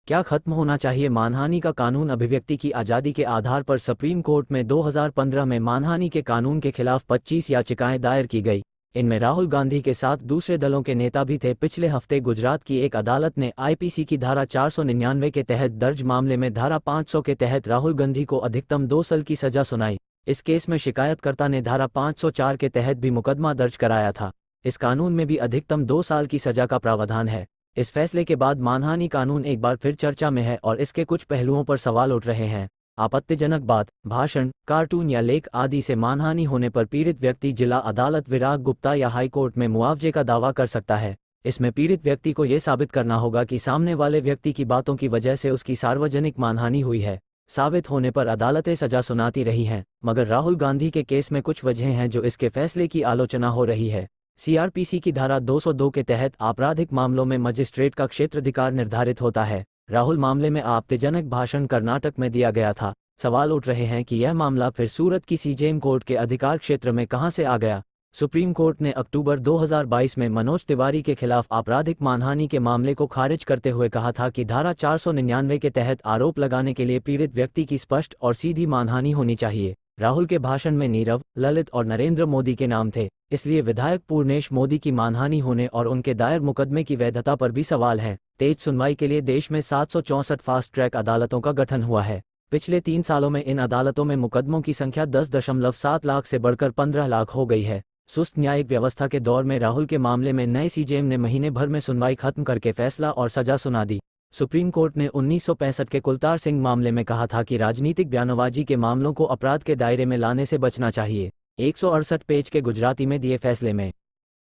क्या खत्म होना चाहिए मानहानि का कानून? अभिव्यक्ति की आज़ादी के आधार पर सुप्रीम कोर्ट में 2015 में मानहानि के कानून के खिलाफ 25 याचिकाएं दायर की गई। इनमें राहुल गांधी के साथ दूसरे दलों के नेता भी थे। पिछले हफ्ते गुजरात की एक अदालत ने आईपीसी की धारा 499 के तहत दर्ज मामले में धारा 500 के तहत राहुल गांधी को अधिकतम 2 साल की सजा सुनाई। इस केस में शिकायतकर्ता ने धारा 504 के तहत भी मुकदमा दर्ज कराया था। इस कानून में भी अधिकतम 2 साल की सजा का प्रावधान है। इस फैसले के बाद मानहानि कानून एक बार फिर चर्चा में है और इसके कुछ पहलुओं पर सवाल उठ रहे हैं। आपत्तिजनक बात, भाषण, कार्टून या लेख आदि से मानहानि होने पर पीड़ित व्यक्ति जिला अदालत, विराग गुप्ता या हाईकोर्ट में मुआवजे का दावा कर सकता है। इसमें पीड़ित व्यक्ति को यह साबित करना होगा कि सामने वाले व्यक्ति की बातों की वजह से उसकी सार्वजनिक मानहानि हुई है। साबित होने पर अदालतें सजा सुनाती रही हैं, मगर राहुल गांधी के केस में कुछ वजहें हैं जो इसके फैसले की आलोचना हो रही है। सीआरपीसी की धारा 202 के तहत आपराधिक मामलों में मजिस्ट्रेट का क्षेत्राधिकार निर्धारित होता है। राहुल मामले में आपत्तिजनक भाषण कर्नाटक में दिया गया था। सवाल उठ रहे हैं कि यह मामला फिर सूरत की सीजेएम कोर्ट के अधिकार क्षेत्र में कहां से आ गया। सुप्रीम कोर्ट ने अक्टूबर 2022 में मनोज तिवारी के खिलाफ आपराधिक मानहानि के मामले को खारिज करते हुए कहा था कि धारा 499 के तहत आरोप लगाने के लिए पीड़ित व्यक्ति की स्पष्ट और सीधी मानहानि होनी चाहिए। राहुल के भाषण में नीरव, ललित और नरेंद्र मोदी के नाम थे, इसलिए विधायक पूर्णेश मोदी की मानहानि होने और उनके दायर मुकदमे की वैधता पर भी सवाल है। तेज सुनवाई के लिए देश में 764 फास्ट ट्रैक अदालतों का गठन हुआ है। पिछले 3 सालों में इन अदालतों में मुकदमों की संख्या 10.7 लाख से बढ़कर 15 लाख हो गई है। सुस्त न्यायिक व्यवस्था के दौर में राहुल के मामले में नए सीजेएम ने महीने भर में सुनवाई खत्म करके फैसला और सजा सुना दी। सुप्रीम कोर्ट ने 1965 के कुलतार सिंह मामले में कहा था कि राजनीतिक बयानबाजी के मामलों को अपराध के दायरे में लाने से बचना चाहिए। 168 पेज के गुजराती में दिए फैसले में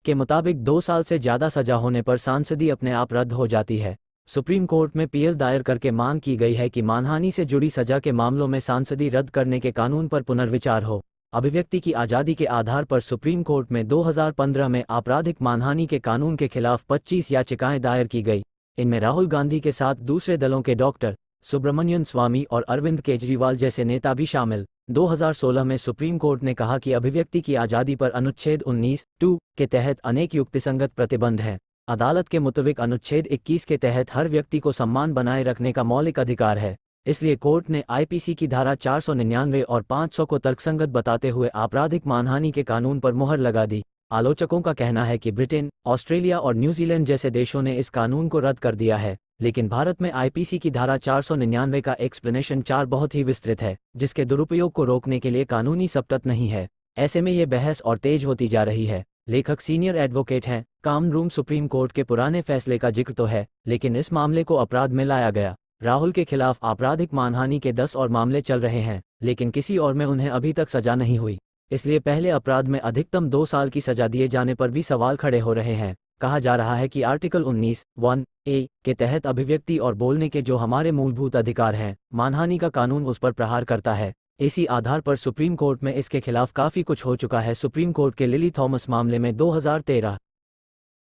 के मुताबिक 2 साल से ज़्यादा सजा होने पर सांसदी अपने आप रद्द हो जाती है। सुप्रीम कोर्ट में पीएल दायर करके मांग की गई है कि मानहानि से जुड़ी सजा के मामलों में सांसदी रद्द करने के कानून पर पुनर्विचार हो। अभिव्यक्ति की आज़ादी के आधार पर सुप्रीम कोर्ट में 2015 में आपराधिक मानहानि के कानून के खिलाफ 25 याचिकाएं दायर की गई। इनमें राहुल गांधी के साथ दूसरे दलों के डॉक्टर सुब्रमण्यन स्वामी और अरविंद केजरीवाल जैसे नेता भी शामिल। 2016 में सुप्रीम कोर्ट ने कहा कि अभिव्यक्ति की आज़ादी पर अनुच्छेद 19(2) के तहत अनेक युक्तिसंगत प्रतिबंध हैं। अदालत के मुताबिक अनुच्छेद 21 के तहत हर व्यक्ति को सम्मान बनाए रखने का मौलिक अधिकार है। इसलिए कोर्ट ने आईपीसी की धारा 499 और 500 को तर्कसंगत बताते हुए आपराधिक मानहानि के कानून पर मुहर लगा दी। आलोचकों का कहना है कि ब्रिटेन, ऑस्ट्रेलिया और न्यूजीलैंड जैसे देशों ने इस कानून को रद्द कर दिया है, लेकिन भारत में आईपीसी की धारा 499 का एक्सप्लेनेशन 4 बहुत ही विस्तृत है, जिसके दुरुपयोग को रोकने के लिए कानूनी सबूत नहीं है। ऐसे में ये बहस और तेज होती जा रही है। लेखक सीनियर एडवोकेट हैं। काम रूम सुप्रीम कोर्ट के पुराने फैसले का जिक्र तो है, लेकिन इस मामले को अपराध में लाया गया। राहुल के खिलाफ आपराधिक मानहानि के 10 और मामले चल रहे हैं, लेकिन किसी और में उन्हें अभी तक सजा नहीं हुई। इसलिए पहले अपराध में अधिकतम 2 साल की सजा दिए जाने पर भी सवाल खड़े हो रहे हैं। कहा जा रहा है कि आर्टिकल 19(1)(a) के तहत अभिव्यक्ति और बोलने के जो हमारे मूलभूत अधिकार हैं, मानहानि का कानून उस पर प्रहार करता है। इसी आधार पर सुप्रीम कोर्ट में इसके खिलाफ काफ़ी कुछ हो चुका है। सुप्रीम कोर्ट के लिली थॉमस मामले में 2013